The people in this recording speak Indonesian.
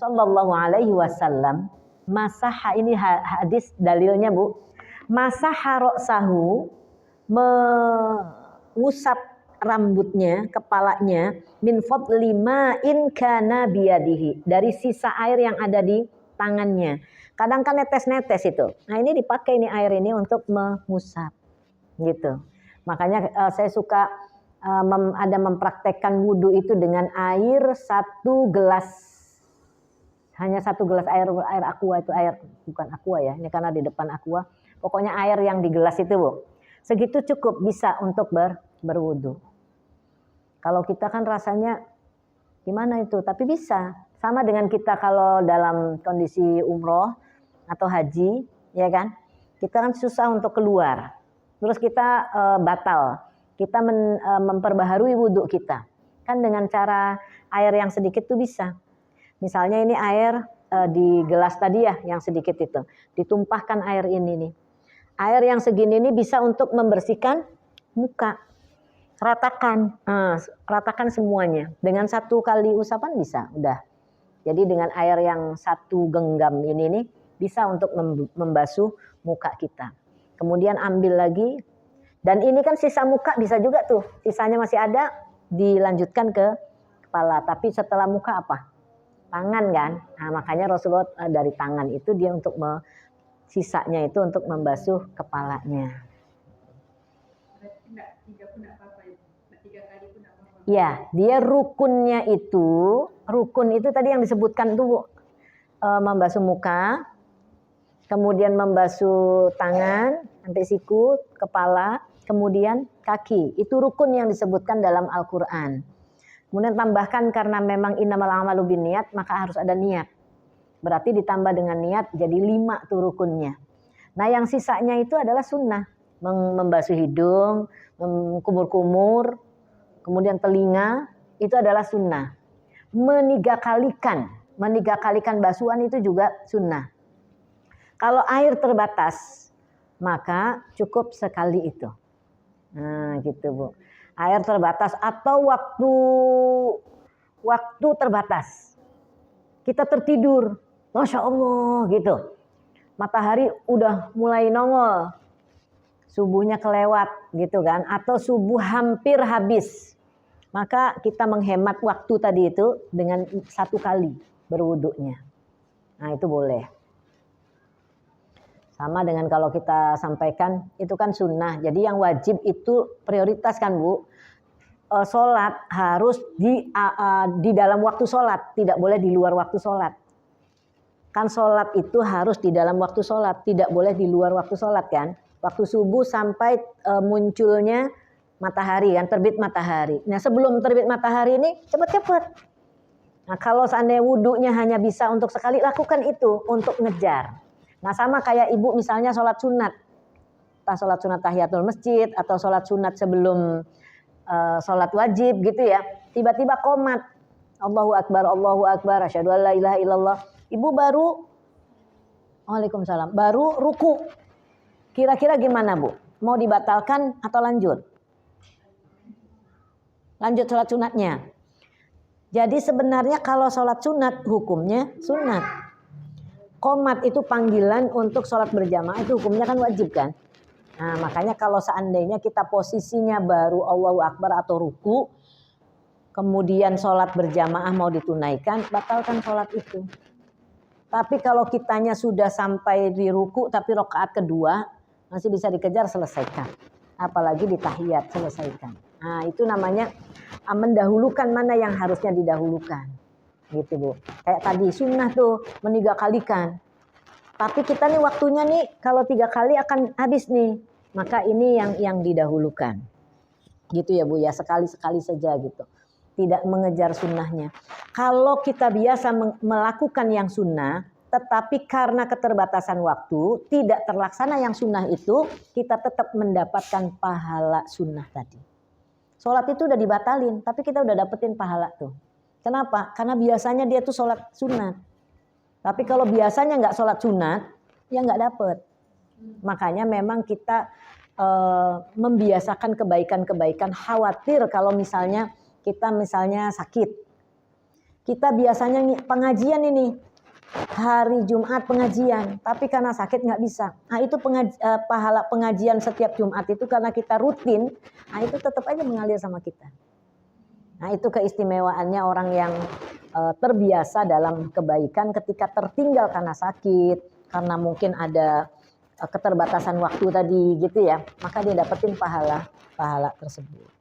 Sallallahu Alaihi Wasallam masaha, ini hadis dalilnya Bu, masaha ra'sahu, mengusap rambutnya, kepalanya, min fadli ma'in kana biyadihi, dari sisa air yang ada di tangannya. Kadang kan netes-netes itu. Nah ini dipakai ini air ini untuk mengusap gitu. Makanya saya suka ada mempraktekkan wudhu itu dengan air 1 gelas, hanya 1 gelas air aqua, itu air bukan aqua ya, ini karena di depan aqua. Pokoknya air yang di gelas itu Bu, segitu cukup bisa untuk berwudhu. Kalau kita kan rasanya gimana itu, tapi bisa. Sama dengan kita kalau dalam kondisi umroh atau haji, ya kan, kita kan susah untuk keluar. Terus kita batal, kita memperbaharui wudhu kita. Kan dengan cara air yang sedikit tuh bisa. Misalnya ini air di gelas tadi ya, yang sedikit itu. Ditumpahkan air ini nih. Air yang segini ini bisa untuk membersihkan muka. Ratakan, ratakan semuanya. Dengan 1 kali usapan bisa, udah. Jadi dengan air yang 1 genggam ini nih, bisa untuk membasuh muka kita. Kemudian ambil lagi, dan ini kan sisa muka bisa juga tuh, sisanya masih ada, dilanjutkan ke kepala. Tapi setelah muka apa? Tangan kan? Nah, makanya Rasulullah dari tangan itu dia untuk sisanya itu untuk membasuh kepalanya. Ya, dia rukunnya itu, rukun itu tadi yang disebutkan tuh membasuh muka, kemudian membasuh tangan sampai siku, kepala, kemudian kaki. Itu rukun yang disebutkan dalam Al-Qur'an. Kemudian tambahkan karena memang innamal a'malu binniyat, maka harus ada niat. Berarti ditambah dengan niat jadi 5 tuh rukunnya. Nah, yang sisanya itu adalah sunnah. Membasuh hidung, kumur-kumur, kemudian telinga, itu adalah sunnah. Menigakalikan basuhan itu juga sunnah. Kalau air terbatas, maka cukup sekali itu. Nah gitu Bu. Air terbatas atau waktu terbatas. Kita tertidur, Masya Allah gitu. Matahari udah mulai nongol, subuhnya kelewat gitu kan, atau subuh hampir habis. Maka kita menghemat waktu tadi itu dengan 1 kali berwudunya. Nah itu boleh. Sama dengan kalau kita sampaikan itu kan sunnah. Jadi yang wajib itu prioritas kan Bu. Sholat harus di dalam waktu sholat, tidak boleh di luar waktu sholat. Kan sholat itu harus di dalam waktu sholat, tidak boleh di luar waktu sholat kan. Waktu subuh sampai munculnya matahari kan, terbit matahari. Nah sebelum terbit matahari ini cepet-cepet. Nah kalau seandainya wudhunya hanya bisa untuk sekali, lakukan itu untuk ngejar. Nah sama kayak ibu misalnya sholat sunat. Entah sholat sunat tahiyatul masjid atau sholat sunat sebelum sholat wajib gitu ya. Tiba-tiba qomat. Allahu Akbar, asyhadu an la ilaha illallah. Ibu baru, Waalaikumsalam, baru ruku. Kira-kira gimana Bu? Mau dibatalkan atau lanjut? Lanjut sholat sunatnya. Jadi sebenarnya kalau sholat sunat hukumnya sunat. Qomat itu panggilan untuk sholat berjamaah, itu hukumnya kan wajib kan. Nah makanya kalau seandainya kita posisinya baru Allahu Akbar atau ruku, kemudian sholat berjamaah mau ditunaikan, batalkan sholat itu. Tapi kalau kitanya sudah sampai di ruku tapi rakaat kedua, masih bisa dikejar, selesaikan. Apalagi di tahiyat, selesaikan. Nah itu namanya mendahulukan mana yang harusnya didahulukan. Gitu Bu. Kayak tadi sunnah tuh menigakalikan. Tapi kita nih waktunya nih kalau 3 kali akan habis nih. Maka ini yang didahulukan. Gitu ya Bu ya, sekali-sekali saja gitu. Tidak mengejar sunnahnya. Kalau kita biasa melakukan yang sunnah, tetapi karena keterbatasan waktu, tidak terlaksana yang sunnah itu, kita tetap mendapatkan pahala sunnah tadi. Sholat itu udah dibatalin, tapi kita udah dapetin pahala tuh. Kenapa? Karena biasanya dia tuh sholat sunat. Tapi kalau biasanya nggak sholat sunat, ya nggak dapet. Makanya memang kita membiasakan kebaikan-kebaikan, khawatir kalau misalnya kita sakit. Kita biasanya pengajian ini hari Jumat pengajian, tapi karena sakit nggak bisa. Nah itu pahala pengajian setiap Jumat itu karena kita rutin, nah itu tetap aja mengalir sama kita. Nah itu keistimewaannya orang yang terbiasa dalam kebaikan ketika tertinggal karena sakit, karena mungkin ada keterbatasan waktu tadi gitu ya, maka dia dapetin pahala tersebut.